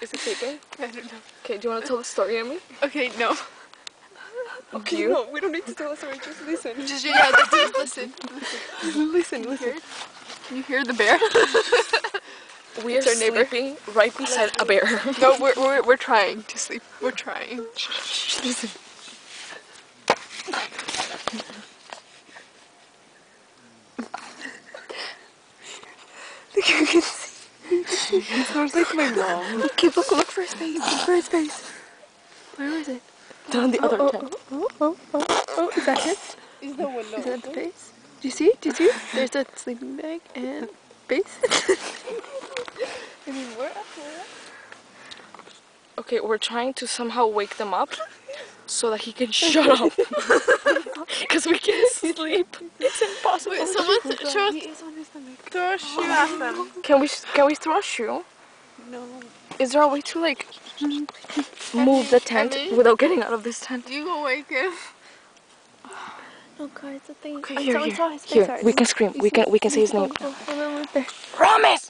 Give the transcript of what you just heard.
Is it taping? I don't know. Okay, do you want to tell the story, Emmy? Okay, no. Okay, no, we don't need to tell the story, just listen. Just listen. Listen. Can you hear the bear? We are sleeping right beside a bear. No, we're trying to sleep. We're trying. Shh, listen. Look, you can see. It sounds like my mom. Okay, look for his face. Look for his face. Where is it? It's on the other tent. Oh, is that it? Is the window Is that the face? Do you see? There's a sleeping bag and face. I mean, we're up. Okay, we're trying to somehow wake them up so that he can shut up. Because we can't sleep. It's impossible. Wait, someone show He is on his stomach. throw a shoe at them. Can we throw a shoe? No. Is there a way to like move the tent without getting out of this tent? You go wake him. No, guys, the thing. Okay, I here. saw his face. Here, we can scream. We can say his name. Ramez!